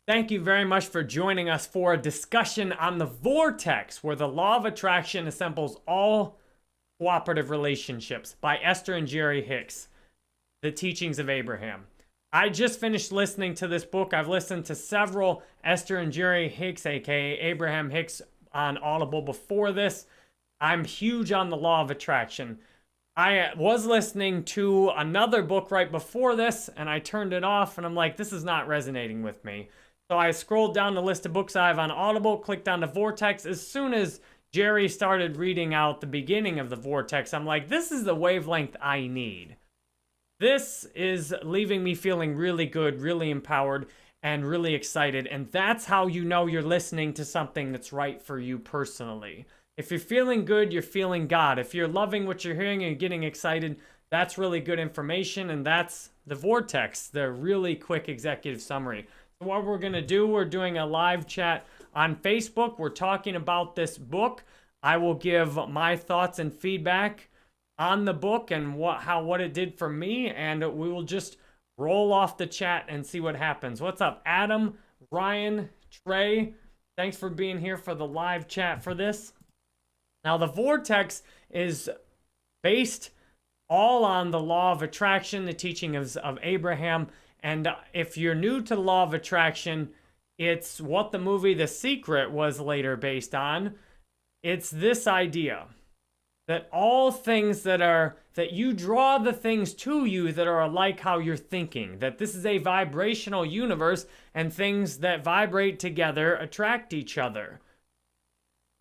Thank you very much for joining us for a discussion on the Vortex, where the law of attraction assembles all cooperative relationships by Esther and Jerry Hicks, The Teachings of Abraham. I just finished listening to this book. I've listened to several Esther and Jerry Hicks, aka Abraham Hicks, on Audible before this. I'm huge on the law of attraction. I was listening to another book right before this, and I turned it off, and I'm like, this is not resonating with me. So I scrolled down the list of books I have on Audible, clicked on the Vortex. As soon as Jerry started reading out the beginning of the Vortex, I'm like, this is the wavelength I need. This is leaving me feeling really good, really empowered, and really excited. And that's how you know you're listening to something that's right for you personally. If you're feeling good, you're feeling God. If you're loving what you're hearing and getting excited, that's really good information. And that's the Vortex, the really quick executive summary. So what we're going to do, we're doing a live chat on Facebook. We're talking about this book. I will give my thoughts and feedback on the book and what it did for me, and we will just roll off the chat and see what happens. What's up, Adam, Ryan, Trey? Thanks for being here for the live chat for this. Now, the Vortex is based all on the law of attraction, the teaching of Abraham. And if you're new to the law of attraction, it's what the movie The Secret was later based on. It's this idea that all things that you draw the things to you that are like how you're thinking, that this is a vibrational universe and things that vibrate together attract each other.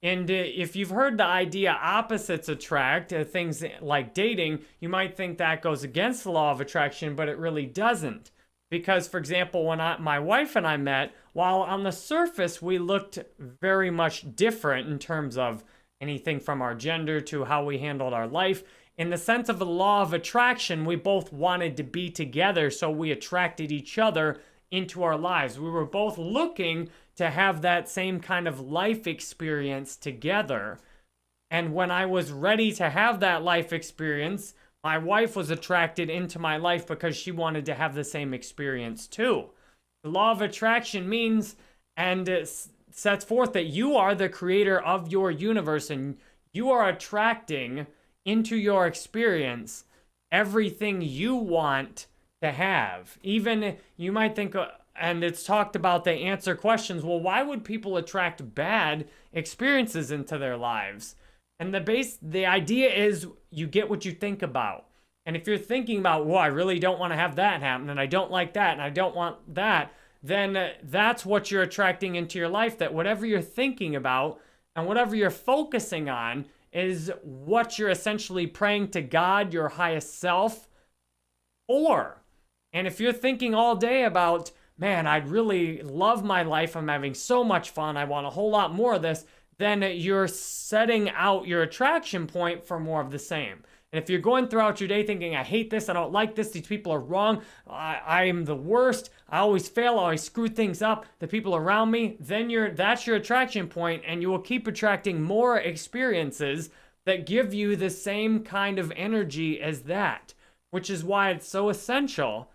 And if you've heard the idea opposites attract, things like dating, you might think that goes against the law of attraction, but it really doesn't. Because, for example, when my wife and I met, while on the surface we looked very much different in terms of anything from our gender to how we handled our life, in the sense of the law of attraction, we both wanted to be together, so we attracted each other into our lives. We were both looking to have that same kind of life experience together. And when I was ready to have that life experience, my wife was attracted into my life because she wanted to have the same experience too. The law of attraction means and sets forth that you are the creator of your universe and you are attracting into your experience everything you want to have. Even you might think, and it's talked about, they answer questions, well, why would people attract bad experiences into their lives? And the idea is you get what you think about. And if you're thinking about, well, I really don't want to have that happen, and I don't like that, and I don't want that, then that's what you're attracting into your life, that whatever you're thinking about and whatever you're focusing on is what you're essentially praying to God, your highest self, for. And if you're thinking all day about, man, I'd really love my life, I'm having so much fun, I want a whole lot more of this, then you're setting out your attraction point for more of the same. And if you're going throughout your day thinking, I hate this, I don't like this, these people are wrong, I'm the worst, I always fail, I always screw things up, the people around me, then that's your attraction point, and you will keep attracting more experiences that give you the same kind of energy as that, which is why it's so essential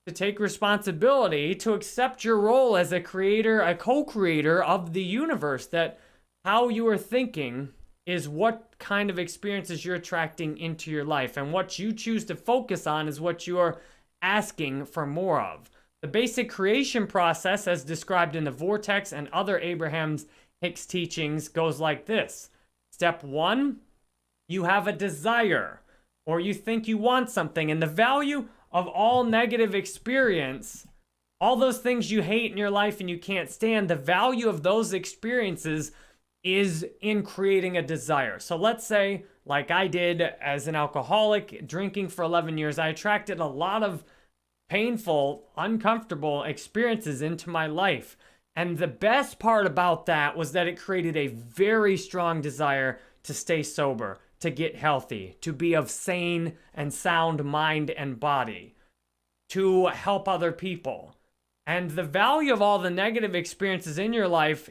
to take responsibility, to accept your role as a creator, a co-creator of the universe, that how you are thinking is what kind of experiences you're attracting into your life. And what you choose to focus on is what you're asking for more of. The basic creation process, as described in the Vortex and other Abraham Hicks teachings, goes like this. Step 1, you have a desire, or you think you want something, and the value of all negative experience, all those things you hate in your life and you can't stand, the value of those experiences is in creating a desire. So let's say, like I did as an alcoholic, drinking for 11 years, I attracted a lot of painful, uncomfortable experiences into my life. And the best part about that was that it created a very strong desire to stay sober, to get healthy, to be of sane and sound mind and body, to help other people. And the value of all the negative experiences in your life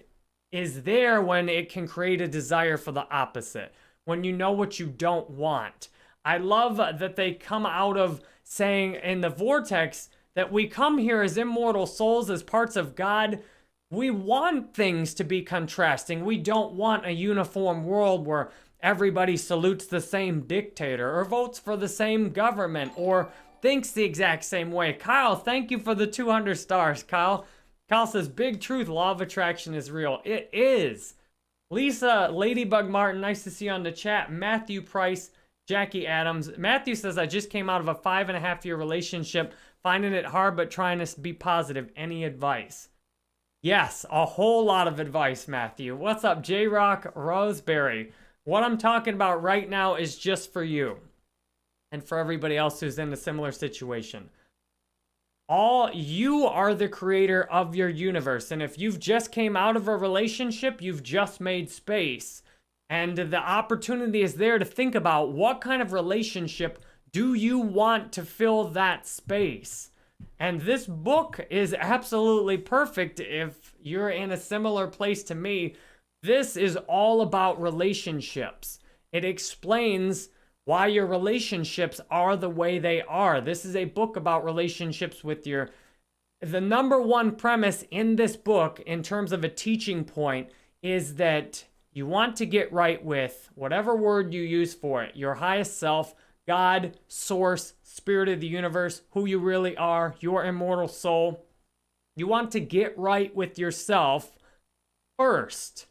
is there when it can create a desire for the opposite, when you know what you don't want. I love that they come out of saying in the Vortex, that we come here as immortal souls, as parts of God. We want things to be contrasting. We don't want a uniform world where everybody salutes the same dictator or votes for the same government or thinks the exact same way. Kyle, thank you for the 200 stars, Kyle. Kyle says, big truth, law of attraction is real. It is. Lisa, Ladybug Martin, nice to see you on the chat. Matthew Price, Jackie Adams. Matthew says, I just came out of a 5.5-year relationship, finding it hard but trying to be positive. Any advice? Yes, a whole lot of advice, Matthew. What's up, J-Rock Roseberry? What I'm talking about right now is just for you and for everybody else who's in a similar situation. You are the creator of your universe. And if you've just came out of a relationship, you've just made space. And the opportunity is there to think about what kind of relationship do you want to fill that space? And this book is absolutely perfect if you're in a similar place to me. This is all about relationships. It explains why your relationships are the way they are. This is a book about relationships with the number one premise in this book in terms of a teaching point is that you want to get right with whatever word you use for it, your highest self, God, source, spirit of the universe, who you really are, your immortal soul. You want to get right with yourself first.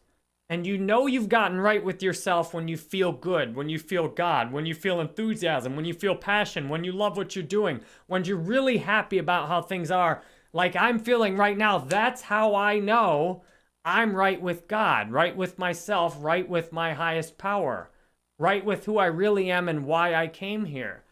And you know you've gotten right with yourself when you feel good, when you feel God, when you feel enthusiasm, when you feel passion, when you love what you're doing, when you're really happy about how things are, like I'm feeling right now. That's how I know I'm right with God, right with myself, right with my highest power, right with who I really am and why I came here.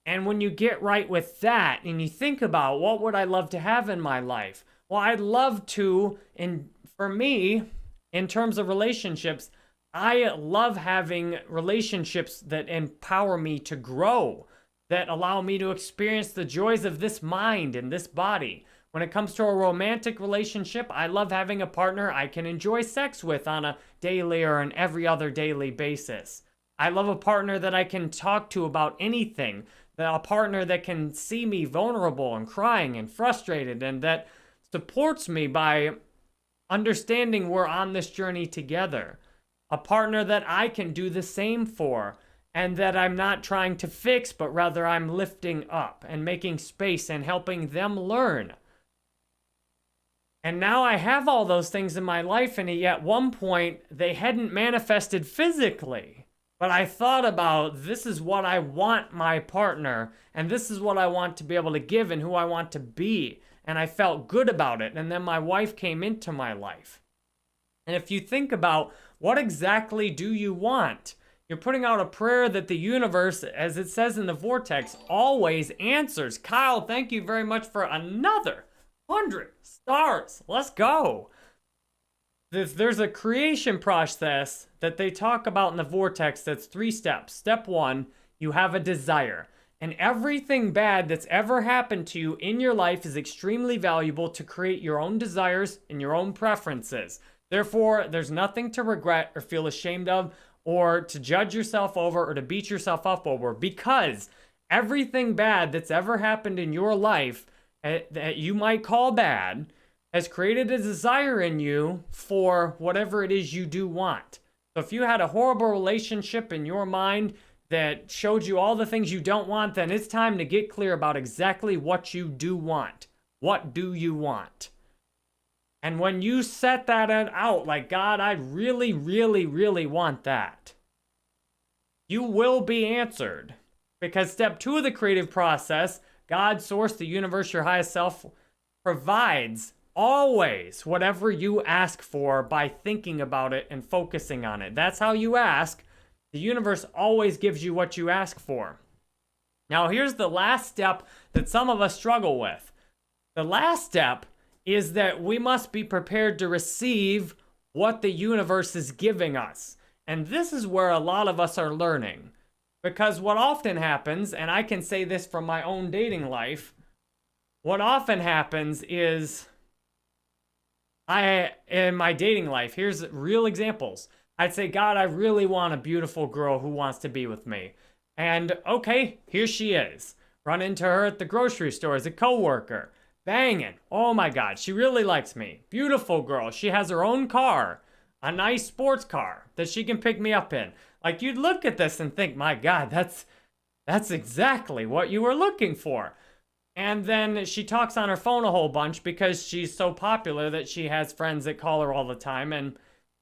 And when you get right with that and you think about what would I love to have in my life? Well, I'd love to, and for me, in terms of relationships, I love having relationships that empower me to grow, that allow me to experience the joys of this mind and this body. When it comes to a romantic relationship, I love having a partner I can enjoy sex with on a daily or an every other daily basis. I love a partner that I can talk to about anything, a partner that can see me vulnerable and crying and frustrated and that supports me by understanding we're on this journey together. A partner that I can do the same for and that I'm not trying to fix, but rather I'm lifting up and making space and helping them learn. And now I have all those things in my life, and at one point they hadn't manifested physically. But I thought about, this is what I want my partner, and this is what I want to be able to give and who I want to be. And I felt good about it. And then my wife came into my life. And if you think about what exactly do you want, you're putting out a prayer that the universe, as it says in the Vortex, always answers. Kyle, thank you very much for another 100 stars. Let's go. There's a creation process that they talk about in the Vortex that's 3 steps. Step 1, you have a desire. And everything bad that's ever happened to you in your life is extremely valuable to create your own desires and your own preferences. Therefore, there's nothing to regret or feel ashamed of or to judge yourself over or to beat yourself up over, because everything bad that's ever happened in your life that you might call bad has created a desire in you for whatever it is you do want. So if you had a horrible relationship in your mind that showed you all the things you don't want, then it's time to get clear about exactly what you do want. What do you want? And when you set that out, like, God, I really, really, really want that, you will be answered. Because step 2 of the creative process, God, source, the universe, your highest self, provides always whatever you ask for by thinking about it and focusing on it. That's how you ask. The universe always gives you what you ask for. Now, here's the last step that some of us struggle with. The last step is that we must be prepared to receive what the universe is giving us. And this is where a lot of us are learning. Because what often happens, and I can say this from my own dating life, what often happens is in my dating life, here's real examples. I'd say, God, I really want a beautiful girl who wants to be with me. And okay, here she is. Run into her at the grocery store as a coworker. Banging. Oh my God, she really likes me. Beautiful girl. She has her own car, a nice sports car that she can pick me up in. Like, you'd look at this and think, my God, that's exactly what you were looking for. And then she talks on her phone a whole bunch because she's so popular that she has friends that call her all the time. And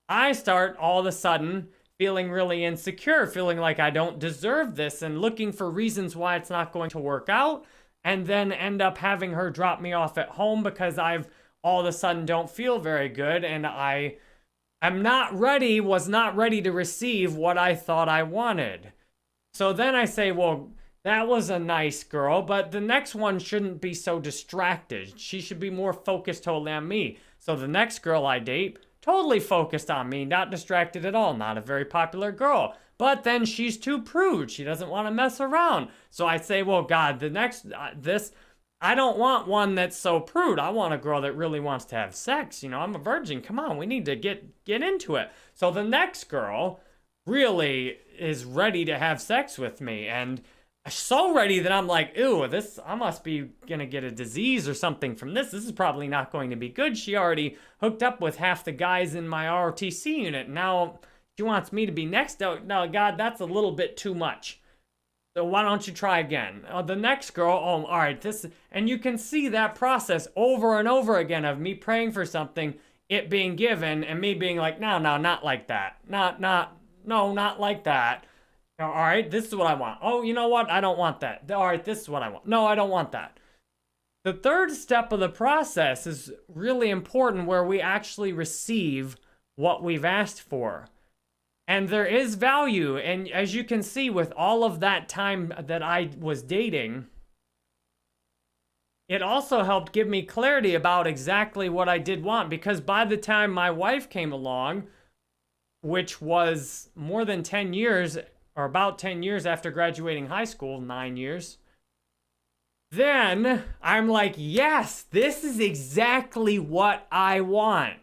I start all of a sudden feeling really insecure, feeling like I don't deserve this and looking for reasons why it's not going to work out. And then end up having her drop me off at home because I've all of a sudden don't feel very good. And was not ready to receive what I thought I wanted. So then I say, well, that was a nice girl, but the next one shouldn't be so distracted. She should be more focused totally on me. So the next girl I date, totally focused on me, not distracted at all, not a very popular girl. But then she's too prude. She doesn't want to mess around. So I say, well, God, the next, I don't want one that's so prude. I want a girl that really wants to have sex. You know, I'm a virgin. Come on, we need to get into it. So the next girl really is ready to have sex with me, and so ready that I'm like, ew, I must be gonna get a disease or something from this. This is probably not going to be good. She already hooked up with half the guys in my ROTC unit. Now she wants me to be next. No, God, that's a little bit too much. So why don't you try again? The next girl, all right, and you can see that process over and over again of me praying for something, it being given, and me being like, no, not like that. Not like that. All right, this is what I want. Oh, you know what? I don't want that. All right, this is what I want. No, I don't want that. The third step of the process is really important, where we actually receive what we've asked for. And there is value. And as you can see, with all of that time that I was dating, it also helped give me clarity about exactly what I did want. Because by the time my wife came along, which was more than 10 years, or about 10 years after graduating high school, 9 years, then I'm like, yes, this is exactly what I want.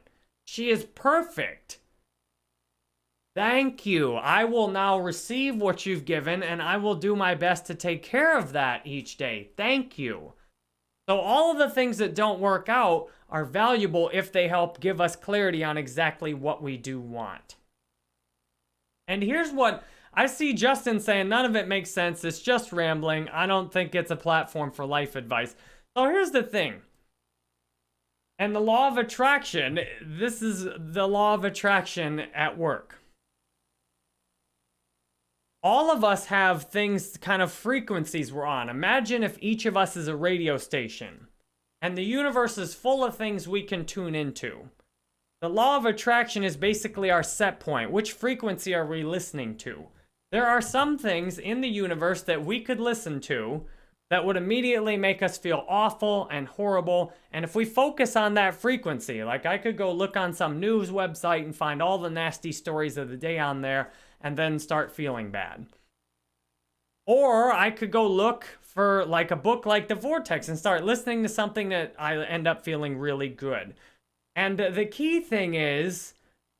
She is perfect. Thank you. I will now receive what you've given, and I will do my best to take care of that each day. Thank you. So all of the things that don't work out are valuable if they help give us clarity on exactly what we do want. And here's what I see Justin saying, none of it makes sense. It's just rambling. I don't think it's a platform for life advice. So here's the thing. And the law of attraction, this is the law of attraction at work. All of us have things, kind of frequencies we're on. Imagine if each of us is a radio station, and the universe is full of things we can tune into. The law of attraction is basically our set point. Which frequency are we listening to? There are some things in the universe that we could listen to that would immediately make us feel awful and horrible. And if we focus on that frequency, like I could go look on some news website and find all the nasty stories of the day on there and then start feeling bad. Or I could go look for like a book like the Vortex and start listening to something that I end up feeling really good. And the key thing is,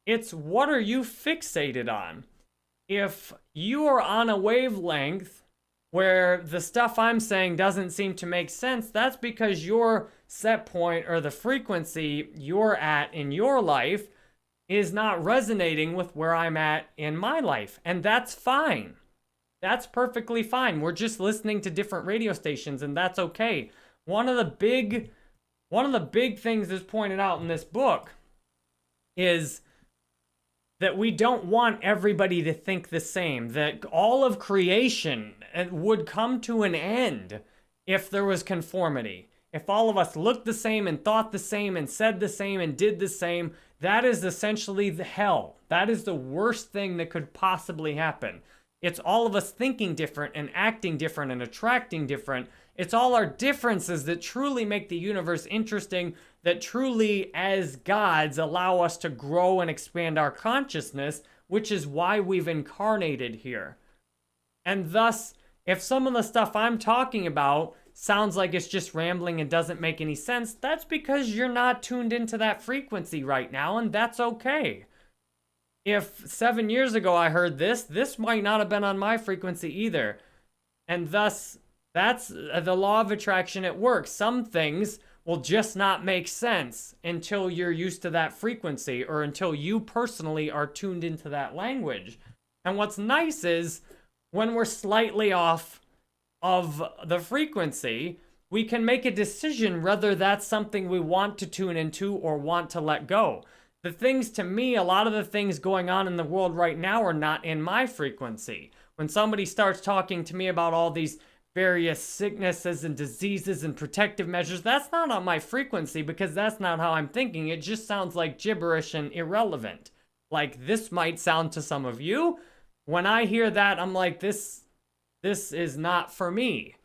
it's what are you fixated on? If you are on a wavelength where the stuff I'm saying doesn't seem to make sense, that's because your set point or the frequency you're at in your life is not resonating with where I'm at in my life. And that's fine. That's perfectly fine. We're just listening to different radio stations, and that's okay. One of the big things that's pointed out in this book is that we don't want everybody to think the same, that all of creation would come to an end if there was conformity. If all of us looked the same and thought the same and said the same and did the same, that is essentially the hell. That is the worst thing that could possibly happen. It's all of us thinking different and acting different and attracting different. It's all our differences that truly make the universe interesting, that truly, as gods, allow us to grow and expand our consciousness, which is why we've incarnated here. And thus, if some of the stuff I'm talking about sounds like it's just rambling and doesn't make any sense, that's because you're not tuned into that frequency right now, and that's okay. If 7 years ago I heard this might not have been on my frequency either. And thus, That's the law of attraction at work. Some things will just not make sense until you're used to that frequency or until you personally are tuned into that language. And what's nice is when we're slightly off of the frequency, we can make a decision whether that's something we want to tune into or want to let go. The things, to me, a lot of the things going on in the world right now are not in my frequency. When somebody starts talking to me about all these various sicknesses and diseases and protective measures, that's not on my frequency because that's not how I'm thinking. It just sounds like gibberish and irrelevant. Like, this might sound to some of you. When I hear that, I'm like, this is not for me.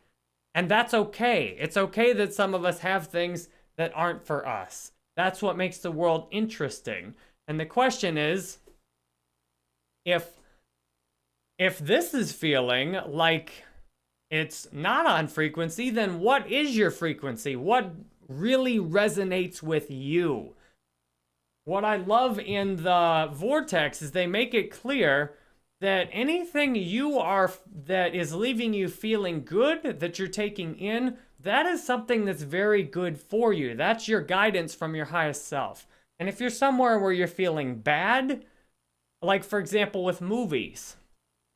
And that's okay. It's okay that some of us have things that aren't for us. That's what makes the world interesting. And the question is, if this is feeling like it's not on frequency, then what is your frequency? What really resonates with you? What I love in the Vortex is they make it clear that anything that is leaving you feeling good, that you're taking in, that is something that's very good for you. That's your guidance from your highest self. And if you're somewhere where you're feeling bad, like for example with movies,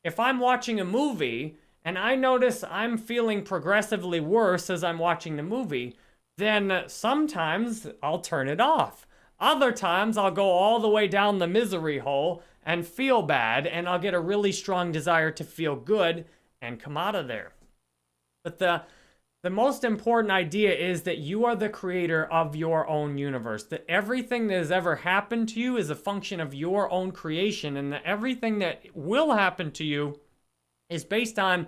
if I'm watching a movie and I notice I'm feeling progressively worse as I'm watching the movie, then sometimes I'll turn it off. Other times I'll go all the way down the misery hole and feel bad, and I'll get a really strong desire to feel good and come out of there. But the most important idea is that you are the creator of your own universe, that everything that has ever happened to you is a function of your own creation, and that everything that will happen to you is based on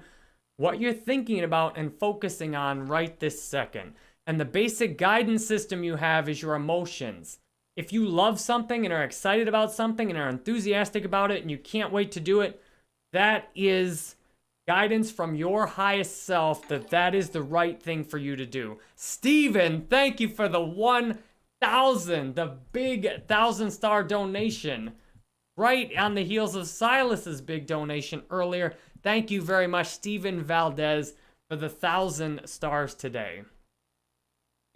what you're thinking about and focusing on right this second. And the basic guidance system you have is your emotions. If you love something and are excited about something and are enthusiastic about it and you can't wait to do it, that is guidance from your highest self that is the right thing for you to do. Steven, thank you for the 1,000, the big 1,000-star donation. Right on the heels of Silas's big donation earlier. Thank you very much, Steven Valdez, for the 1,000 stars today.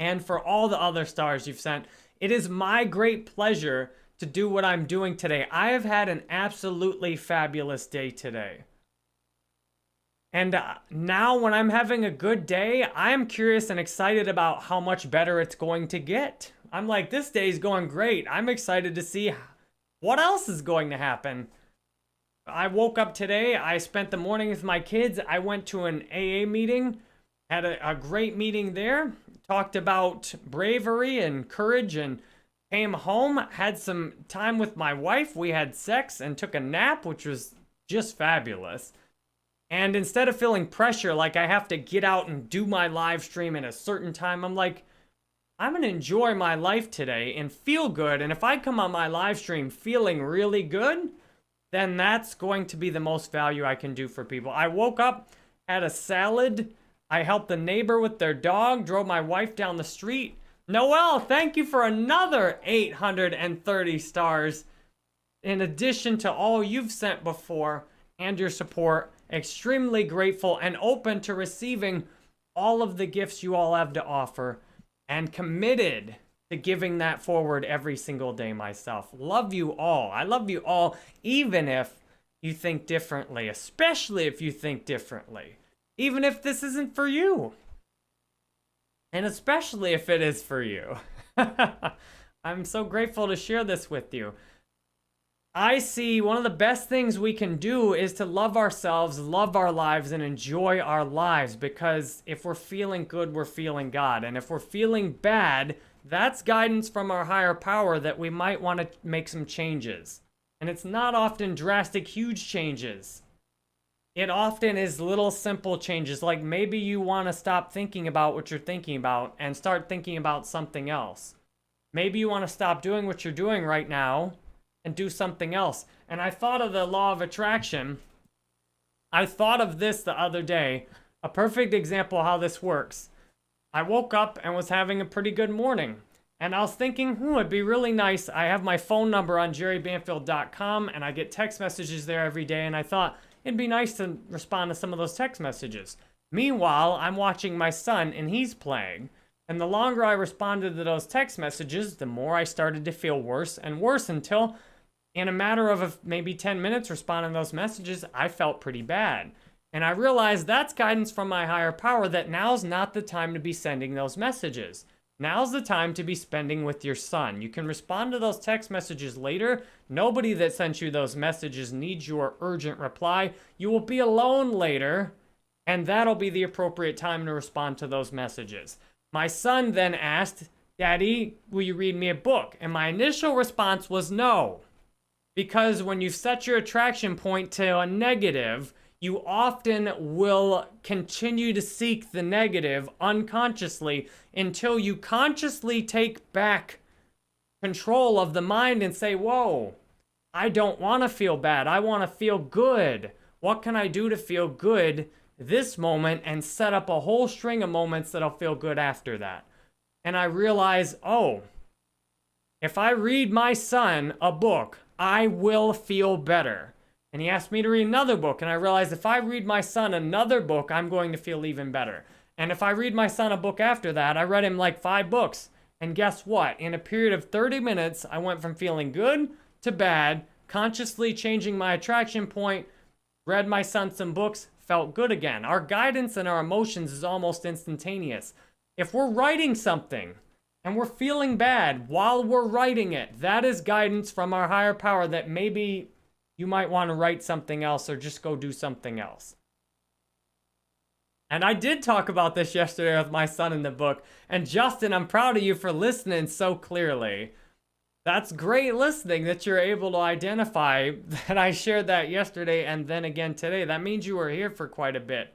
And for all the other stars you've sent. It is my great pleasure to do what I'm doing today. I have had an absolutely fabulous day today. And now when I'm having a good day, I am curious and excited about how much better it's going to get. I'm like, this day's going great. I'm excited to see what else is going to happen. I woke up today. I spent the morning with my kids. I went to an AA meeting, had a great meeting there. Talked about bravery and courage and came home, had some time with my wife. We had sex and took a nap, which was just fabulous. And instead of feeling pressure, like I have to get out and do my live stream at a certain time, I'm like, I'm going to enjoy my life today and feel good. And if I come on my live stream feeling really good, then that's going to be the most value I can do for people. I woke up, had a salad. I helped the neighbor with their dog, drove my wife down the street. Noelle, thank you for another 830 stars. In addition to all you've sent before and your support, extremely grateful and open to receiving all of the gifts you all have to offer and committed to giving that forward every single day myself. Love you all. I love you all, even if you think differently, especially if you think differently. Even if this isn't for you. And especially if it is for you. I'm so grateful to share this with you. I see one of the best things we can do is to love ourselves, love our lives, and enjoy our lives. Because if we're feeling good, we're feeling God. And if we're feeling bad, that's guidance from our higher power that we might want to make some changes. And it's not often drastic, huge changes. It often is little simple changes, like maybe you want to stop thinking about what you're thinking about and start thinking about something else. Maybe you want to stop doing what you're doing right now and do something else. And I thought of the law of attraction. I thought of this the other day, a perfect example of how this works. I woke up and was having a pretty good morning. And I was thinking, it'd be really nice. I have my phone number on jerrybanfield.com and I get text messages there every day. And I thought, it'd be nice to respond to some of those text messages. Meanwhile, I'm watching my son and he's playing. And the longer I responded to those text messages, the more I started to feel worse and worse until, in a matter of maybe 10 minutes responding to those messages, I felt pretty bad. And I realized that's guidance from my higher power that now's not the time to be sending those messages. Now's the time to be spending with your son. You can respond to those text messages later. Nobody that sent you those messages needs your urgent reply. You will be alone later, and that'll be the appropriate time to respond to those messages. My son then asked, Daddy, will you read me a book? And my initial response was no. Because when you set your attraction point to a negative, you often will continue to seek the negative unconsciously until you consciously take back control of the mind and say, whoa, I don't want to feel bad. I want to feel good. What can I do to feel good this moment, and set up a whole string of moments that'll feel good after that? And I realize, oh, if I read my son a book, I will feel better. And he asked me to read another book, and I realized if I read my son another book, I'm going to feel even better. And if I read my son a book after that, I read him like 5 books. And guess what? In a period of 30 minutes, I went from feeling good to bad, consciously changing my attraction point, read my son some books, felt good again. Our guidance and our emotions is almost instantaneous. If we're writing something and we're feeling bad while we're writing it, that is guidance from our higher power that maybe you might want to write something else or just go do something else. And I did talk about this yesterday with my son in the book. And Justin, I'm proud of you for listening so clearly. That's great listening that you're able to identify that I shared that yesterday and then again today. That means you were here for quite a bit.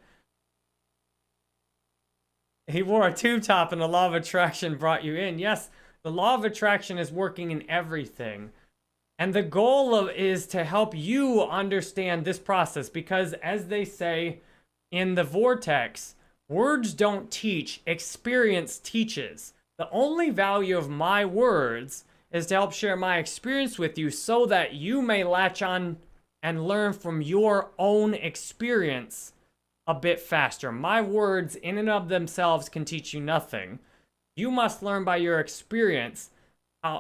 He wore a tube top and the law of attraction brought you in. Yes, the law of attraction is working in everything. And the goal is to help you understand this process because, as they say in the Vortex, words don't teach, experience teaches. The only value of my words is to help share my experience with you so that you may latch on and learn from your own experience a bit faster. My words in and of themselves can teach you nothing. You must learn by your experience.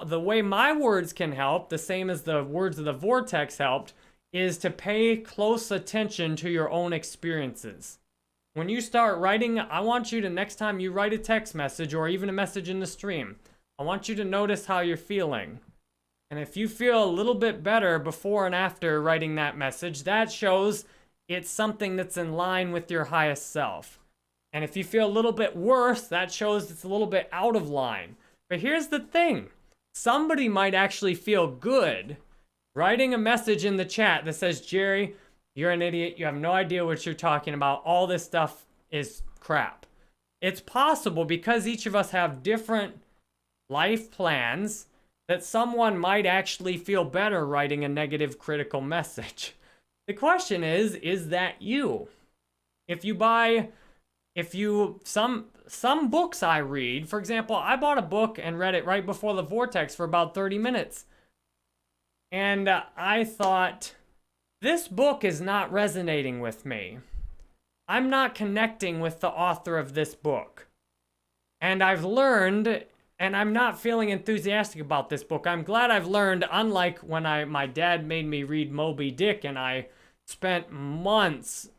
The way my words can help, the same as the words of the Vortex helped, is to pay close attention to your own experiences. When you start writing, I want you to, next time you write a text message or even a message in the stream, I want you to notice how you're feeling. And if you feel a little bit better before and after writing that message, that shows it's something that's in line with your highest self. And if you feel a little bit worse, that shows it's a little bit out of line. But here's the thing. Somebody might actually feel good writing a message in the chat that says, Jerry, you're an idiot. You have no idea what you're talking about. All this stuff is crap. It's possible because each of us have different life plans that someone might actually feel better writing a negative critical message. The question is that you? Some books I read, for example, I bought a book and read it right before the Vortex for about 30 minutes. And I thought, this book is not resonating with me. I'm not connecting with the author of this book. And I've learned, and I'm not feeling enthusiastic about this book. I'm glad I've learned, unlike when my dad made me read Moby Dick and I spent months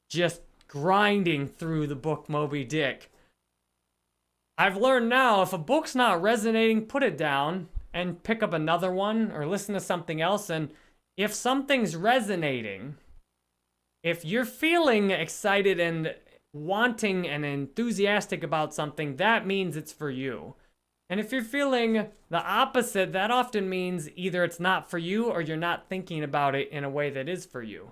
just grinding through the book Moby Dick. I've learned now, if a book's not resonating, put it down and pick up another one or listen to something else. And if something's resonating, if you're feeling excited and wanting and enthusiastic about something, that means it's for you. And if you're feeling the opposite, that often means either it's not for you or you're not thinking about it in a way that is for you.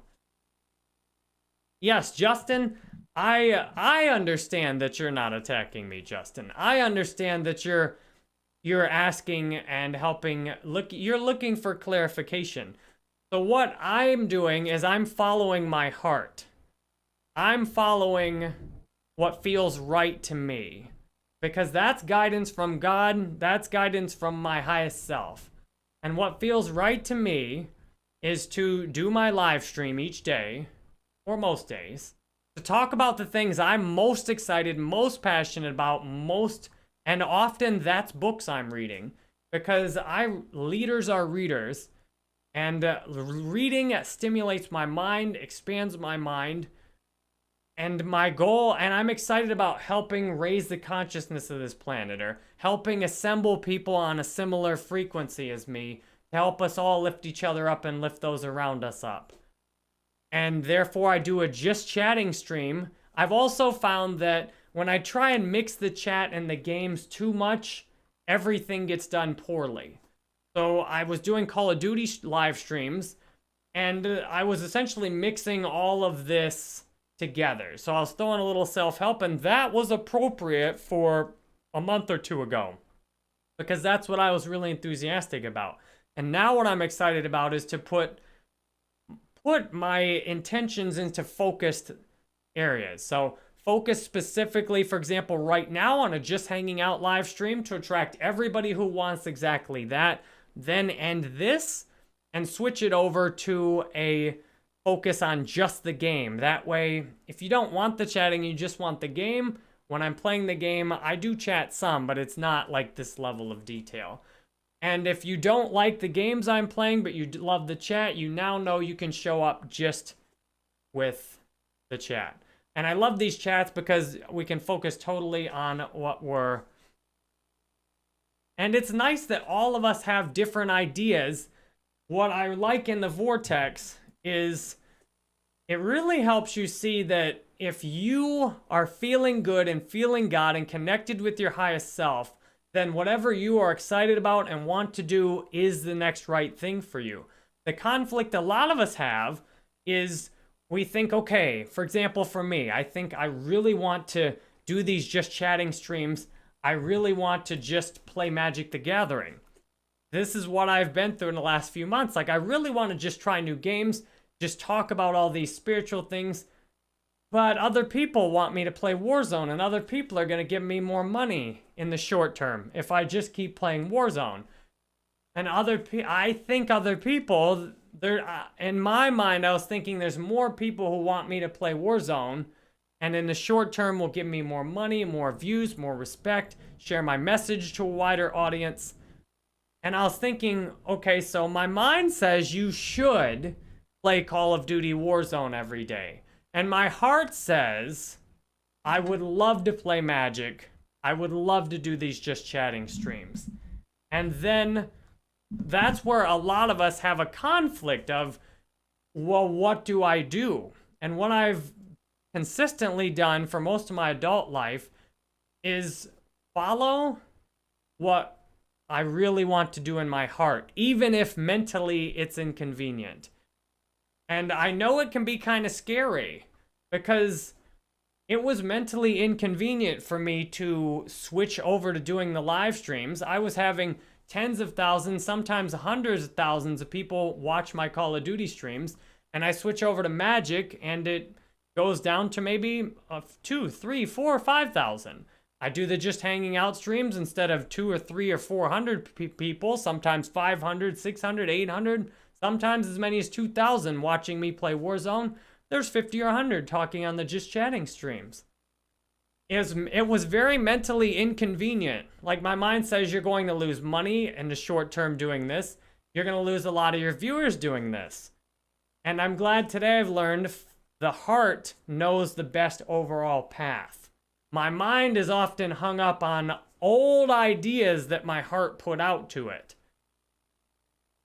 Yes, Justin, I understand that you're not attacking me, Justin. I understand that you're asking and helping. You're looking for clarification. So what I'm doing is I'm following my heart. I'm following what feels right to me. Because that's guidance from God. That's guidance from my highest self. And what feels right to me is to do my live stream each day, or most days, to talk about the things I'm most excited, most passionate about, and often that's books I'm reading, because leaders are readers, and reading stimulates my mind, expands my mind, and my goal, and I'm excited about helping raise the consciousness of this planet, or helping assemble people on a similar frequency as me to help us all lift each other up and lift those around us up. And therefore, I do a just chatting stream. I've also found that when I try and mix the chat and the games too much, everything gets done poorly. So I was doing Call of Duty live streams, and I was essentially mixing all of this together. So I was throwing a little self-help, and that was appropriate for a month or two ago, because that's what I was really enthusiastic about. And now what I'm excited about is to put my intentions into focused areas. So focus specifically, for example, right now on a just hanging out live stream to attract everybody who wants exactly that. Then end this and switch it over to a focus on just the game. That way, if you don't want the chatting, you just want the game. When I'm playing the game, I do chat some, but it's not like this level of detail. And if you don't like the games I'm playing, but you love the chat, you now know you can show up just with the chat. And I love these chats because we can focus totally on what we're... And it's nice that all of us have different ideas. What I like in the Vortex is it really helps you see that if you are feeling good and feeling God and connected with your highest self, then whatever you are excited about and want to do is the next right thing for you. The conflict a lot of us have is we think, okay, for example, for me, I think I really want to do these just chatting streams. I really want to just play Magic the Gathering. This is what I've been through in the last few months. Like, I really want to just try new games, just talk about all these spiritual things. But other people want me to play Warzone, and other people are going to give me more money in the short term if I just keep playing Warzone. And I think other people, in my mind, I was thinking there's more people who want me to play Warzone, and in the short term will give me more money, more views, more respect, share my message to a wider audience. And I was thinking, okay, so my mind says you should play Call of Duty Warzone every day. And my heart says, I would love to play Magic. I would love to do these just chatting streams. And then that's where a lot of us have a conflict of, well, what do I do? And what I've consistently done for most of my adult life is follow what I really want to do in my heart, even if mentally it's inconvenient. And I know it can be kind of scary because it was mentally inconvenient for me to switch over to doing the live streams. I was having tens of thousands, sometimes hundreds of thousands of people watch my Call of Duty streams, and I switch over to Magic and it goes down to maybe 2, 3, 4, 5,000. I do the just hanging out streams instead of 2 or 3 or 400 people, sometimes 500, 600, 800, sometimes as many as 2,000 watching me play Warzone. There's 50 or 100 talking on the just chatting streams. It was very mentally inconvenient. Like, my mind says you're going to lose money in the short term doing this. You're going to lose a lot of your viewers doing this. And I'm glad today I've learned the heart knows the best overall path. My mind is often hung up on old ideas that my heart put out to it.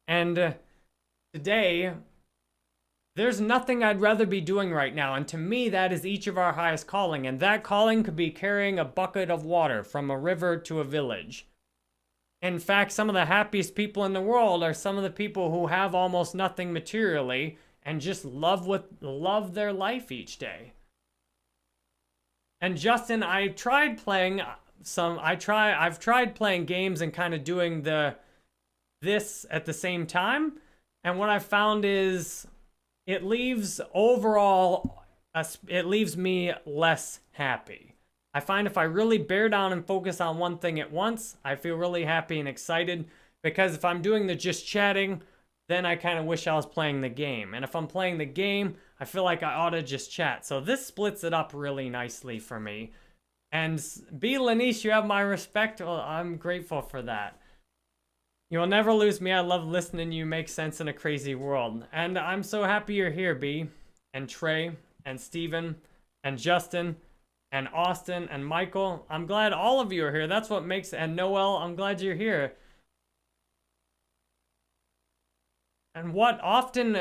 And today, there's nothing I'd rather be doing right now. And to me, that is each of our highest calling. And that calling could be carrying a bucket of water from a river to a village. In fact, some of the happiest people in the world are some of the people who have almost nothing materially and just love their life each day. And Justin, I've tried playing games and kind of doing this at the same time. And what I found is it leaves me less happy. I find if I really bear down and focus on one thing at once, I feel really happy and excited, because if I'm doing the just chatting, then I kind of wish I was playing the game. And if I'm playing the game, I feel like I ought to just chat. So this splits it up really nicely for me. And B. Lanice, you have my respect. Well, I'm grateful for that. You'll never lose me. I love listening to you make sense in a crazy world. And I'm so happy you're here, B. And Trey, and Steven, and Justin, and Austin, and Michael. I'm glad all of you are here. That's what makes... And Noel, I'm glad you're here. And what often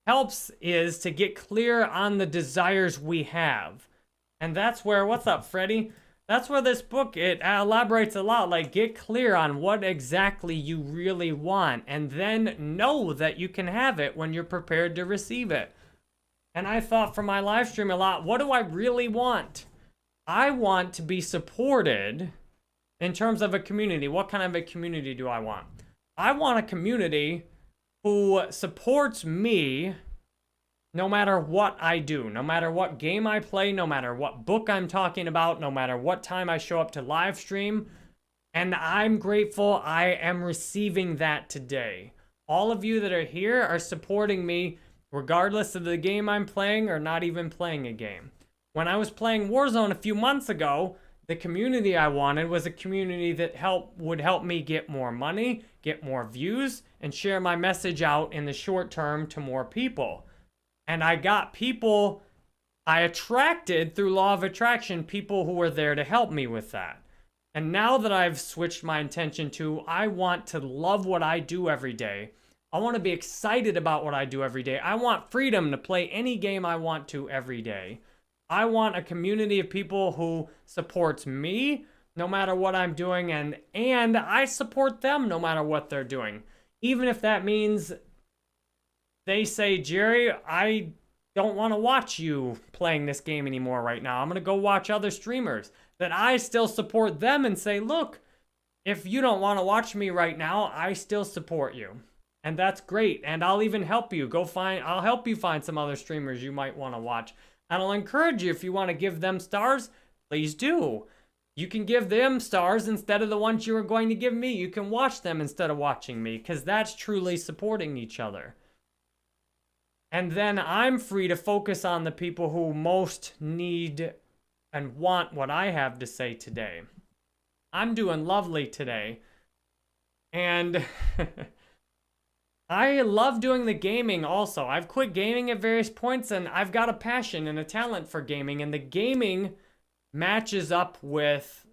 helps is to get clear on the desires we have. And that's where... What's up, Freddie? That's where this book, it elaborates a lot. Like, get clear on what exactly you really want. And then know that you can have it when you're prepared to receive it. And I thought for my live stream a lot, what do I really want? I want to be supported in terms of a community. What kind of a community do I want? I want a community who supports me no matter what I do, no matter what game I play, no matter what book I'm talking about, no matter what time I show up to live stream. And I'm grateful I am receiving that today. All of you that are here are supporting me regardless of the game I'm playing or not even playing a game. When I was playing Warzone a few months ago, the community I wanted was a community that would help me get more money, get more views, and share my message out in the short term to more people. And I got people, I attracted through law of attraction, people who were there to help me with that. And now that I've switched my intention to, I want to love what I do every day. I want to be excited about what I do every day. I want freedom to play any game I want to every day. I want a community of people who supports me no matter what I'm doing, and I support them no matter what they're doing. Even if that means they say, Jerry, I don't want to watch you playing this game anymore right now. I'm going to go watch other streamers. That I still support them and say, look, if you don't want to watch me right now, I still support you. And that's great. And I'll even help you. I'll help you find some other streamers you might want to watch. And I'll encourage you, if you want to give them stars, please do. You can give them stars instead of the ones you were going to give me. You can watch them instead of watching me, because that's truly supporting each other. And then I'm free to focus on the people who most need and want what I have to say today. I'm doing lovely today. And I love doing the gaming also. I've quit gaming at various points, and I've got a passion and a talent for gaming. And the gaming matches up with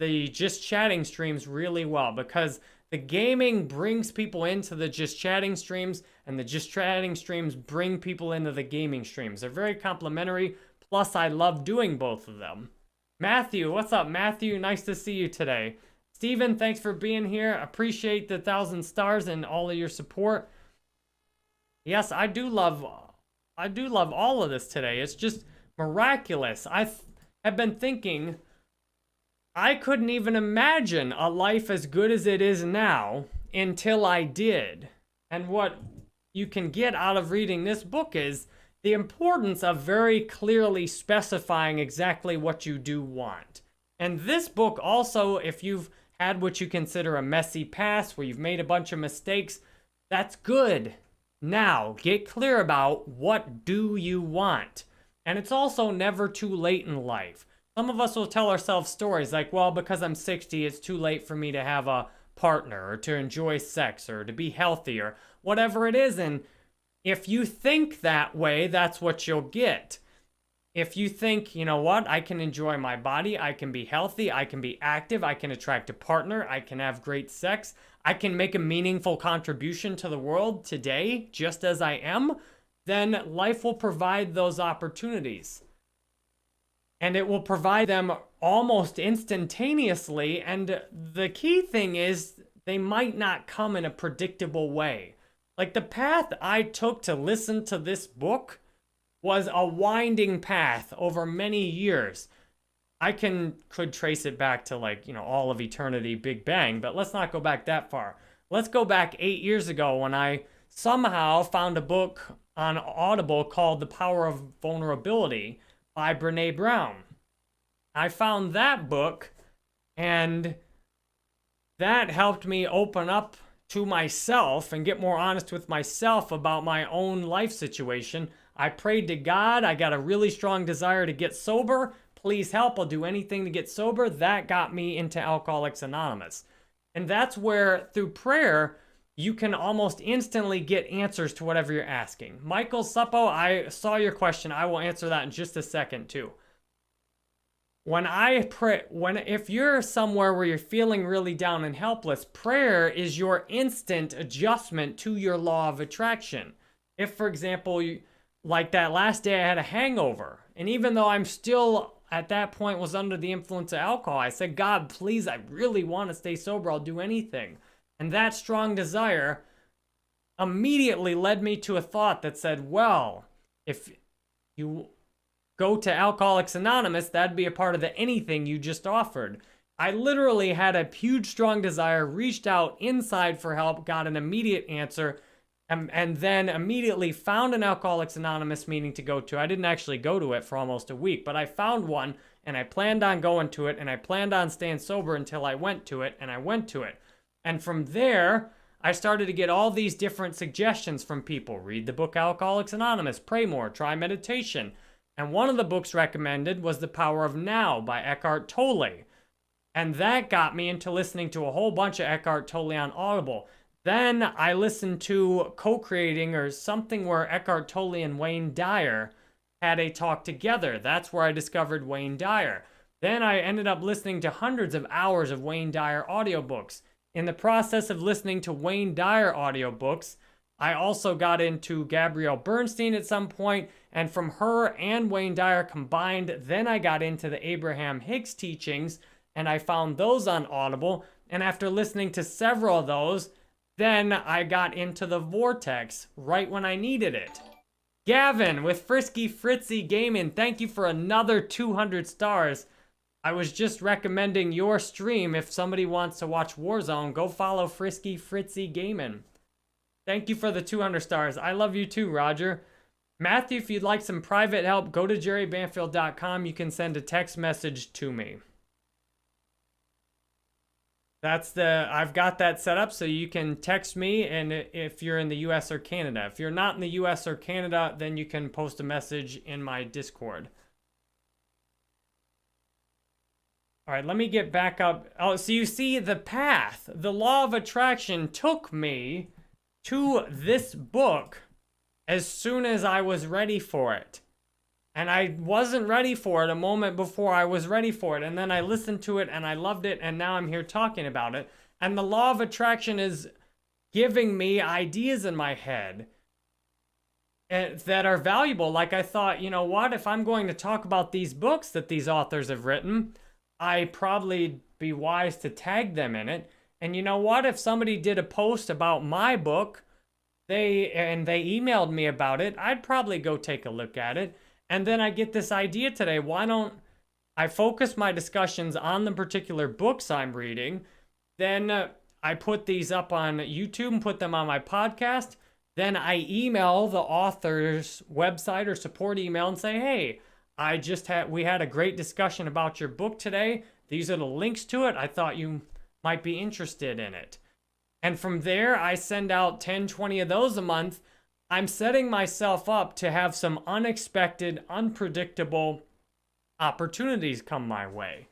the Just Chatting streams really well, because the gaming brings people into the Just Chatting streams, and the Just Chatting streams bring people into the gaming streams. They're very complementary, plus I love doing both of them. Matthew, what's up, Matthew? Nice to see you today. Steven, thanks for being here. Appreciate the 1,000 stars and all of your support. Yes, I do love all of this today. It's just miraculous. I have been thinking, I couldn't even imagine a life as good as it is now until I did. And what you can get out of reading this book is the importance of very clearly specifying exactly what you do want. And this book also, if you've had what you consider a messy past where you've made a bunch of mistakes, that's good. Now, get clear about what do you want. And it's also never too late in life. Some of us will tell ourselves stories like, well, because I'm 60, it's too late for me to have a partner or to enjoy sex or to be healthy or whatever it is. And if you think that way, that's what you'll get. If you think, you know what, I can enjoy my body, I can be healthy, I can be active, I can attract a partner, I can have great sex, I can make a meaningful contribution to the world today, just as I am, then life will provide those opportunities. And it will provide them almost instantaneously. And the key thing is they might not come in a predictable way. Like the path I took to listen to this book was a winding path over many years. I could trace it back to all of eternity, Big Bang, but let's not go back that far. Let's go back 8 years ago when I somehow found a book on Audible called The Power of Vulnerability by Brene Brown. I found that book, and that helped me open up to myself and get more honest with myself about my own life situation. I prayed to God. I got a really strong desire to get sober. Please help. I'll do anything to get sober. That got me into Alcoholics Anonymous. And that's where, through prayer, you can almost instantly get answers to whatever you're asking. Michael Suppo, I saw your question. I will answer that in just a second, too. When I pray, if you're somewhere where you're feeling really down and helpless, prayer is your instant adjustment to your law of attraction. If, for example, like that last day I had a hangover, and even though I'm still at that point was under the influence of alcohol, I said, God, please, I really want to stay sober. I'll do anything. And that strong desire immediately led me to a thought that said, well, if you go to Alcoholics Anonymous, that'd be a part of the anything you just offered. I literally had a huge, strong desire, reached out inside for help, got an immediate answer, and then immediately found an Alcoholics Anonymous meeting to go to. I didn't actually go to it for almost a week, but I found one, and I planned on going to it, and I planned on staying sober until I went to it, and I went to it. And from there, I started to get all these different suggestions from people. Read the book Alcoholics Anonymous, pray more, try meditation. And one of the books recommended was The Power of Now by Eckhart Tolle. And that got me into listening to a whole bunch of Eckhart Tolle on Audible. Then I listened to Co-Creating or something where Eckhart Tolle and Wayne Dyer had a talk together. That's where I discovered Wayne Dyer. Then I ended up listening to hundreds of hours of Wayne Dyer audiobooks. In the process of listening to Wayne Dyer audiobooks, I also got into Gabrielle Bernstein at some point, and from her and Wayne Dyer combined, then I got into the Abraham Hicks teachings, and I found those on Audible, and after listening to several of those, then I got into the Vortex right when I needed it. Gavin with Frisky Fritzy Gaming, thank you for another 200 stars. I was just recommending your stream. If somebody wants to watch Warzone, go follow Frisky Fritzy Gaming. Thank you for the 200 stars. I love you too, Roger. Matthew, if you'd like some private help, go to jerrybanfield.com. You can send a text message to me. I've got that set up so you can text me, and if you're in the US or Canada. If you're not in the US or Canada, then you can post a message in my Discord. All right, let me get back up. Oh, so you see the path. The law of attraction took me to this book as soon as I was ready for it. And I wasn't ready for it a moment before I was ready for it. And then I listened to it and I loved it, and now I'm here talking about it. And the law of attraction is giving me ideas in my head that are valuable. Like I thought, you know what, if I'm going to talk about these books that these authors have written, I'd probably be wise to tag them in it. And you know what? If somebody did a post about my book, they emailed me about it, I'd probably go take a look at it. And then I get this idea today. Why don't I focus my discussions on the particular books I'm reading? Then I put these up on YouTube and put them on my podcast. Then I email the author's website or support email and say, hey, we had a great discussion about your book today. These are the links to it. I thought you might be interested in it. And from there, I send out 10, 20 of those a month. I'm setting myself up to have some unexpected, unpredictable opportunities come my way.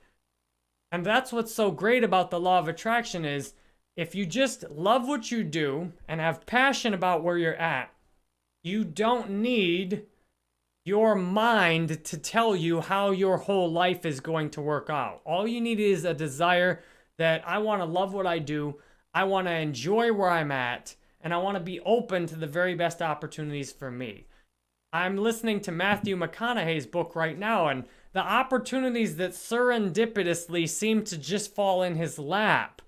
And that's what's so great about the law of attraction is if you just love what you do and have passion about where you're at, you don't need your mind to tell you how your whole life is going to work out. All you need is a desire that I want to love what I do, I want to enjoy where I'm at, and I want to be open to the very best opportunities for me. I'm listening to Matthew McConaughey's book right now, and the opportunities that serendipitously seem to just fall in his lap.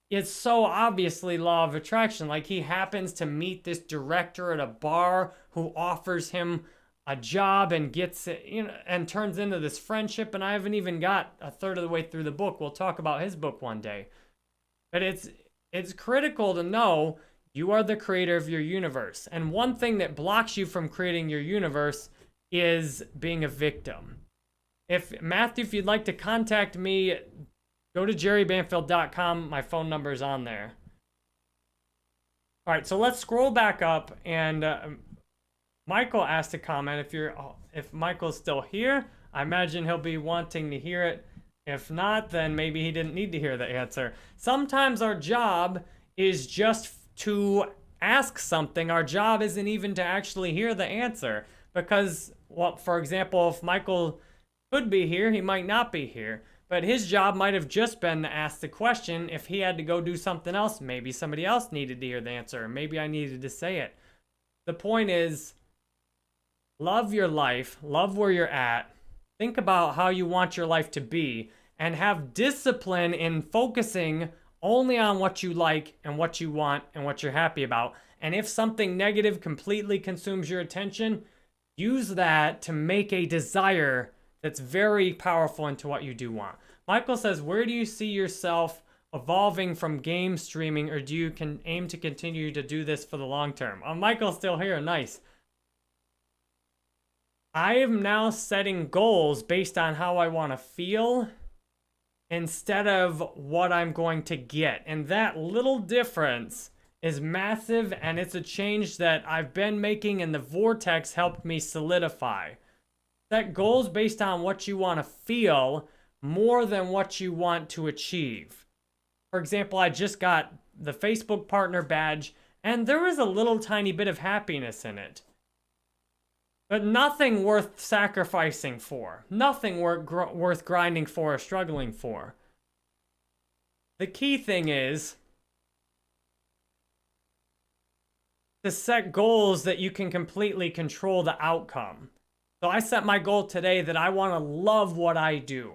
It's so obviously law of attraction. Like he happens to meet this director at a bar who offers him a job and gets it, and turns into this friendship. And I haven't even got a third of the way through the book. We'll talk about his book one day. But it's critical to know you are the creator of your universe. And one thing that blocks you from creating your universe is being a victim. Matthew, if you'd like to contact me, go to jerrybanfield.com. My phone number is on there. All right, so let's scroll back up, and Michael asked a comment. If Michael's still here, I imagine he'll be wanting to hear it. If not, then maybe he didn't need to hear the answer. Sometimes our job is just to ask something. Our job isn't even to actually hear the answer, because, well, for example, if Michael could be here, he might not be here. But his job might have just been to ask the question. If he had to go do something else, maybe somebody else needed to hear the answer. Maybe I needed to say it. The point is, love your life, love where you're at, think about how you want your life to be, and have discipline in focusing only on what you like and what you want and what you're happy about. And if something negative completely consumes your attention, use that to make a desire that's very powerful into what you do want. Michael says, where do you see yourself evolving from game streaming, or do you aim to continue to do this for the long term? Oh, Michael's still here. Nice. I am now setting goals based on how I want to feel instead of what I'm going to get. And that little difference is massive, and it's a change that I've been making, and the Vortex helped me solidify. Set goals based on what you want to feel more than what you want to achieve. For example, I just got the Facebook partner badge, and there was a little tiny bit of happiness in it. But nothing worth sacrificing for. Nothing worth grinding for or struggling for. The key thing is to set goals that you can completely control the outcome. So I set my goal today that I want to love what I do.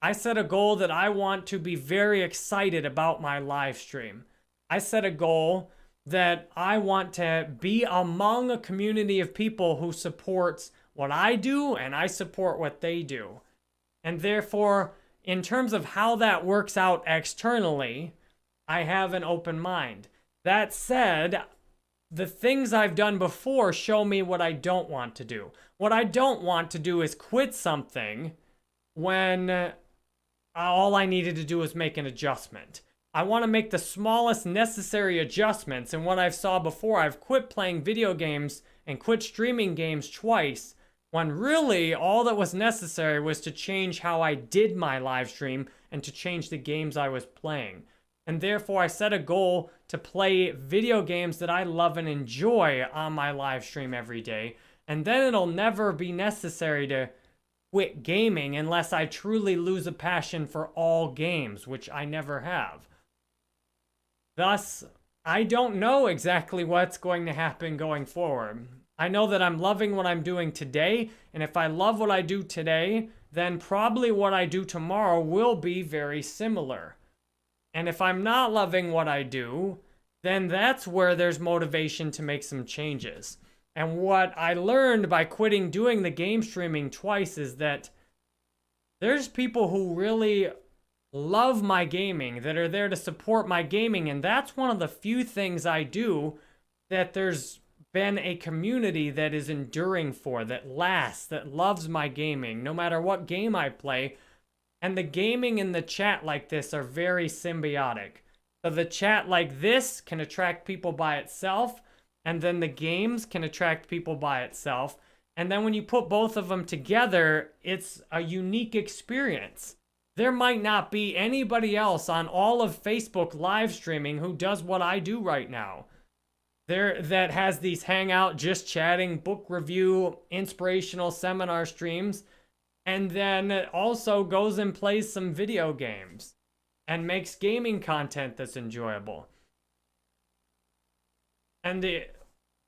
I set a goal that I want to be very excited about my live stream. I set a goal that I want to be among a community of people who supports what I do, and I support what they do. And therefore, in terms of how that works out externally, I have an open mind. That said, the things I've done before show me what I don't want to do. What I don't want to do is quit something when all I needed to do was make an adjustment. I want to make the smallest necessary adjustments, and what I've saw before, I've quit playing video games and quit streaming games twice, when really all that was necessary was to change how I did my live stream and to change the games I was playing. And therefore, I set a goal to play video games that I love and enjoy on my live stream every day, and then it'll never be necessary to quit gaming unless I truly lose a passion for all games, which I never have. Thus, I don't know exactly what's going to happen going forward. I know that I'm loving what I'm doing today, and if I love what I do today, then probably what I do tomorrow will be very similar. And if I'm not loving what I do, then that's where there's motivation to make some changes. And what I learned by quitting doing the game streaming twice is that there's people who really love my gaming, that are there to support my gaming, and that's one of the few things I do that there's been a community that is enduring for, that lasts, that loves my gaming, no matter what game I play. And the gaming and the chat like this are very symbiotic. So the chat like this can attract people by itself, and then the games can attract people by itself. And then when you put both of them together, it's a unique experience. There might not be anybody else on all of Facebook live streaming who does what I do right now. That has these hangout, just chatting, book review, inspirational seminar streams, and then also goes and plays some video games and makes gaming content that's enjoyable. And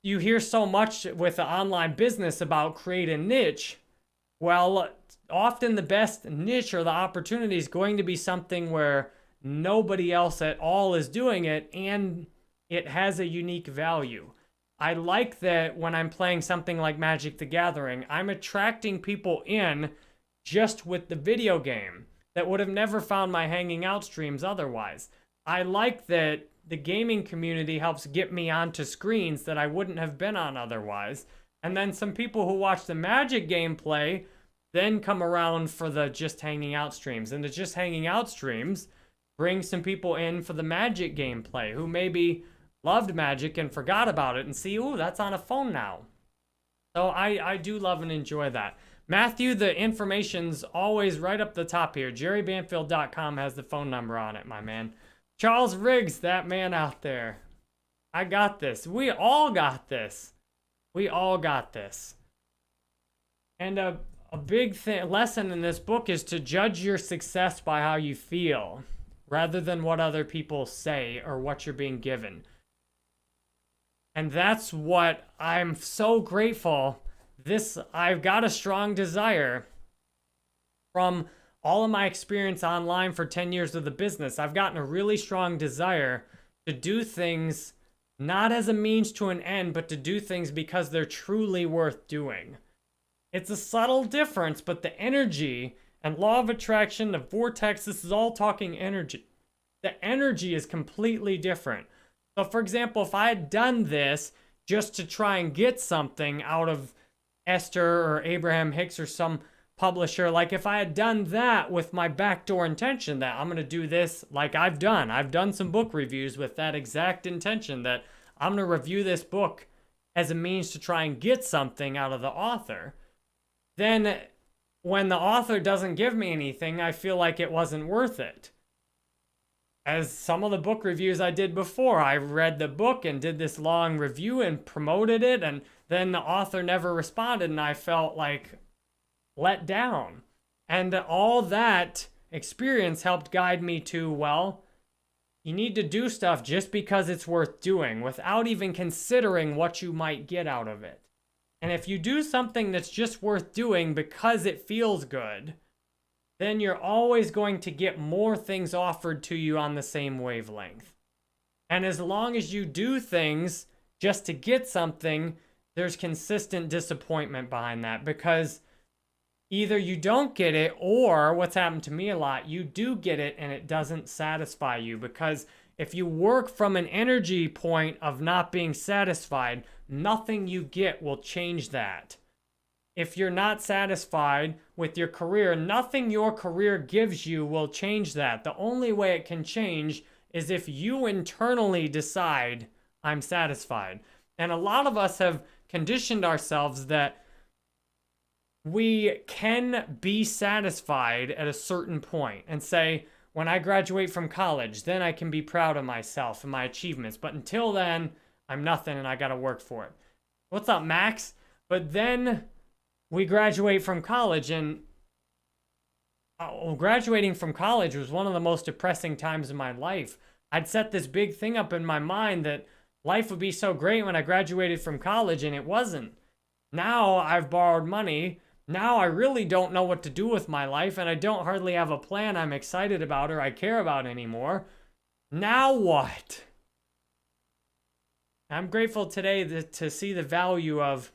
you hear so much with the online business about create a niche. Well, often the best niche or the opportunity is going to be something where nobody else at all is doing it, and it has a unique value. I like that when I'm playing something like Magic the Gathering, I'm attracting people in just with the video game that would have never found my hanging out streams otherwise. I like that the gaming community helps get me onto screens that I wouldn't have been on otherwise. And then some people who watch the Magic gameplay then come around for the just hanging out streams. And the just hanging out streams bring some people in for the Magic gameplay who maybe loved Magic and forgot about it and see, ooh, that's on a phone now. So I do love and enjoy that. Matthew, the information's always right up the top here. JerryBanfield.com has the phone number on it, my man. Charles Riggs, that man out there. I got this. We all got this. We all got this. And a big lesson in this book is to judge your success by how you feel, rather than what other people say or what you're being given. And that's what I'm so grateful. I've got a strong desire from all of my experience online for 10 years of the business. I've gotten a really strong desire to do things not as a means to an end, but to do things because they're truly worth doing. It's a subtle difference, but the energy and law of attraction, the vortex, this is all talking energy. The energy is completely different. So for example, if I had done this just to try and get something out of Esther or Abraham Hicks or some publisher, like if I had done that with my backdoor intention that I'm going to do this like I've done some book reviews with that exact intention that I'm going to review this book as a means to try and get something out of the author, then when the author doesn't give me anything, I feel like it wasn't worth it. As some of the book reviews I did before, I read the book and did this long review and promoted it, and then the author never responded, and I felt like let down. And all that experience helped guide me to, well, you need to do stuff just because it's worth doing without even considering what you might get out of it. And if you do something that's just worth doing because it feels good, then you're always going to get more things offered to you on the same wavelength. And as long as you do things just to get something, there's consistent disappointment behind that, because either you don't get it, or what's happened to me a lot, you do get it and it doesn't satisfy you. Because if you work from an energy point of not being satisfied, nothing you get will change that. If you're not satisfied with your career, nothing your career gives you will change that. The only way it can change is if you internally decide, I'm satisfied. And a lot of us have conditioned ourselves that we can be satisfied at a certain point and say, when I graduate from college, then I can be proud of myself and my achievements. But until then, I'm nothing and I got to work for it. What's up, Max? But then we graduate from college, and graduating from college was one of the most depressing times in my life. I'd set this big thing up in my mind that life would be so great when I graduated from college, and it wasn't. Now I've borrowed money. Now I really don't know what to do with my life, and I don't hardly have a plan I'm excited about or I care about anymore. Now what? I'm grateful today to see the value of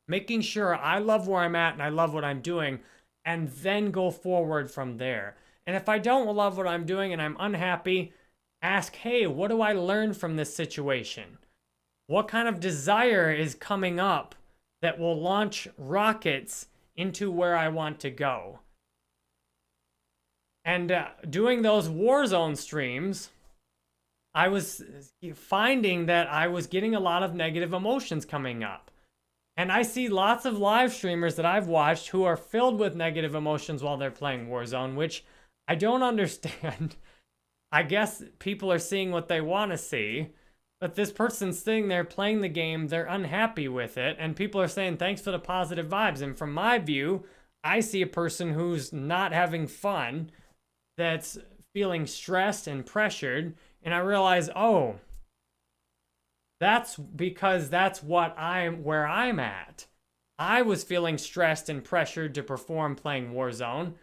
making sure I love where I'm at and I love what I'm doing, and then go forward from there. And if I don't love what I'm doing and I'm unhappy, ask, hey, what do I learn from this situation? What kind of desire is coming up that will launch rockets into where I want to go? And doing those Warzone streams, I was finding that I was getting a lot of negative emotions coming up. And I see lots of live streamers that I've watched who are filled with negative emotions while they're playing Warzone, which I don't understand. I guess people are seeing what they want to see, but this person's sitting there playing the game, they're unhappy with it, and people are saying thanks for the positive vibes. And from my view, I see a person who's not having fun, that's feeling stressed and pressured, and I realize, oh, that's because that's where I'm at. I was feeling stressed and pressured to perform playing Warzone,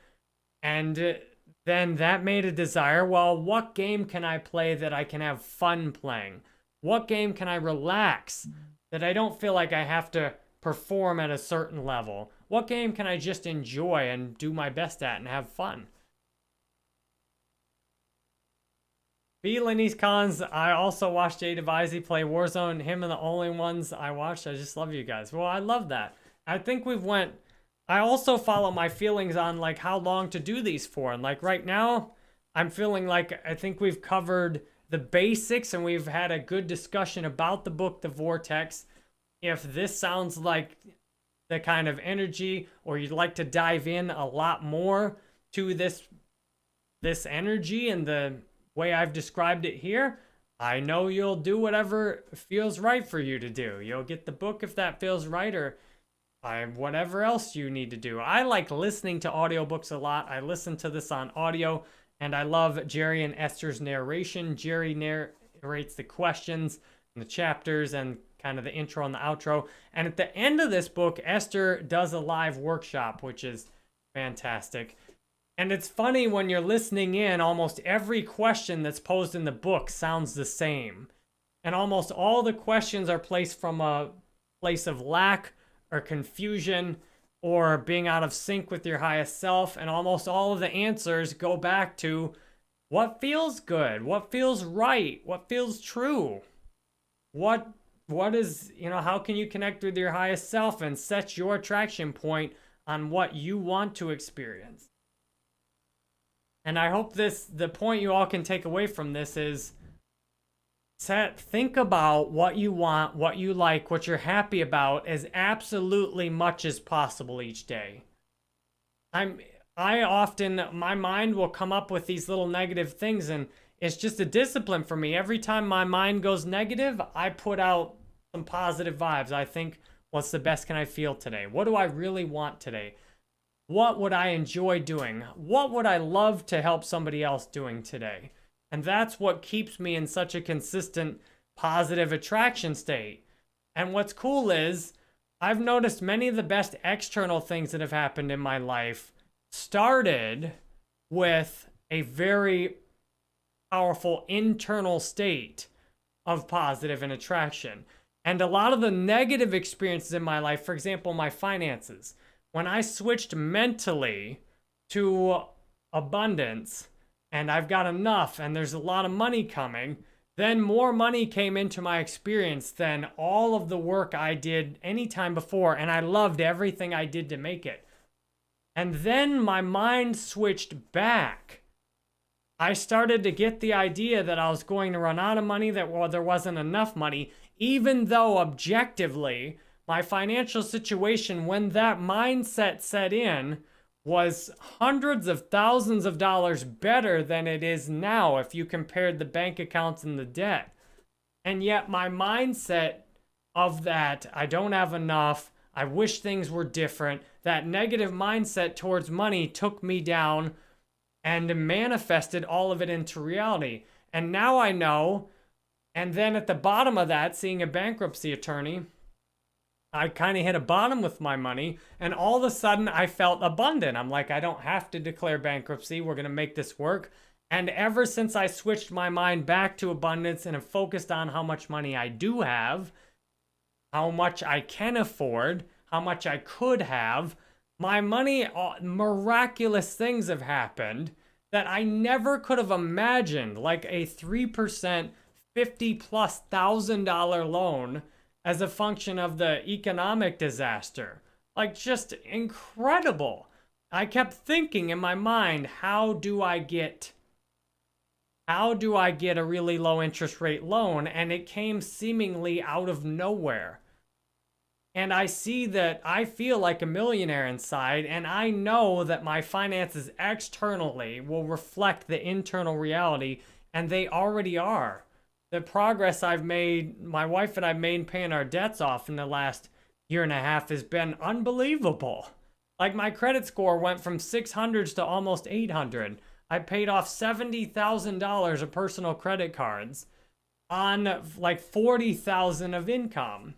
and then that made a desire, well, what game can I play that I can have fun playing? What game can I relax that I don't feel like I have to perform at a certain level? What game can I just enjoy and do my best at and have fun? B. Lenny's Cons, I also watched Jay Devizey play Warzone. Him and the only ones I watched. I just love you guys. Well, I love that. I think I also follow my feelings on like how long to do these for. And like right now, I'm feeling like I think we've covered the basics, and we've had a good discussion about the book, The Vortex. If this sounds like the kind of energy, or you'd like to dive in a lot more to this energy and the way I've described it here, I know you'll do whatever feels right for you to do. You'll get the book if that feels right, or whatever else you need to do. I like listening to audiobooks a lot. I listen to this on audio, and I love Jerry and Esther's narration. Jerry narrates the questions and the chapters and kind of the intro and the outro. And at the end of this book, Esther does a live workshop, which is fantastic. And it's funny when you're listening in, almost every question that's posed in the book sounds the same. And almost all the questions are placed from a place of lack or confusion or being out of sync with your highest self. And almost all of the answers go back to what feels good, what feels right, what feels true. What is, how can you connect with your highest self and set your attraction point on what you want to experience? And I hope the point you all can take away from this is think about what you want, what you like, what you're happy about as absolutely much as possible each day. My mind will come up with these little negative things, and it's just a discipline for me. Every time my mind goes negative, I put out some positive vibes. I think, what's the best can I feel today? What do I really want today? What would I enjoy doing? What would I love to help somebody else doing today? And that's what keeps me in such a consistent positive attraction state. And what's cool is I've noticed many of the best external things that have happened in my life started with a very powerful internal state of positive and attraction. And a lot of the negative experiences in my life, for example, my finances, when I switched mentally to abundance and I've got enough and there's a lot of money coming, then more money came into my experience than all of the work I did any time before, and I loved everything I did to make it. And then my mind switched back. I started to get the idea that I was going to run out of money, that there wasn't enough money, even though objectively my financial situation, when that mindset set in, was hundreds of thousands of dollars better than it is now if you compared the bank accounts and the debt. And yet my mindset of that, I don't have enough, I wish things were different, that negative mindset towards money took me down and manifested all of it into reality. And now I know, and then at the bottom of that, seeing a bankruptcy attorney, I kind of hit a bottom with my money, and all of a sudden I felt abundant. I'm like, I don't have to declare bankruptcy. We're going to make this work. And ever since I switched my mind back to abundance and have focused on how much money I do have, how much I can afford, how much I could have, my money, miraculous things have happened that I never could have imagined, like a 3% $50,000+ loan as a function of the economic disaster. Like, just incredible. I kept thinking in my mind, how do I get a really low interest rate loan? And it came seemingly out of nowhere. And I see that I feel like a millionaire inside, and I know that my finances externally will reflect the internal reality, and they already are. The progress I've made, my wife and I made paying our debts off in the last year and a half has been unbelievable. Like, my credit score went from 600s to almost 800. I paid off $70,000 of personal credit cards on like $40,000 of income.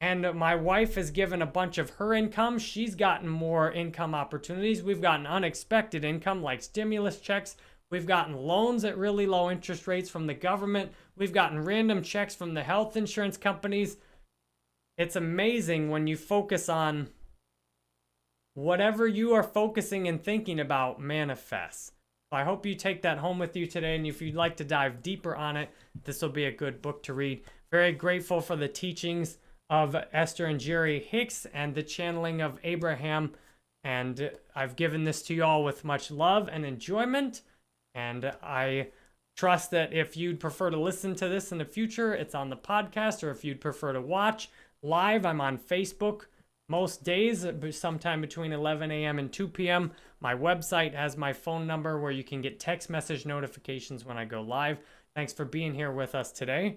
And my wife has given a bunch of her income. She's gotten more income opportunities. We've gotten unexpected income like stimulus checks. We've gotten loans at really low interest rates from the government. We've gotten random checks from the health insurance companies. It's amazing when you focus on whatever you are focusing and thinking about manifests. I hope you take that home with you today, and if you'd like to dive deeper on it, this will be a good book to read. Very grateful for the teachings of Esther and Jerry Hicks and the channeling of Abraham, and I've given this to you all with much love and enjoyment. And I Trust that if you'd prefer to listen to this in the future, it's on the podcast, or if you'd prefer to watch live, I'm on Facebook most days, sometime between 11 a.m. and 2 p.m. My website has my phone number where you can get text message notifications when I go live. Thanks for being here with us today.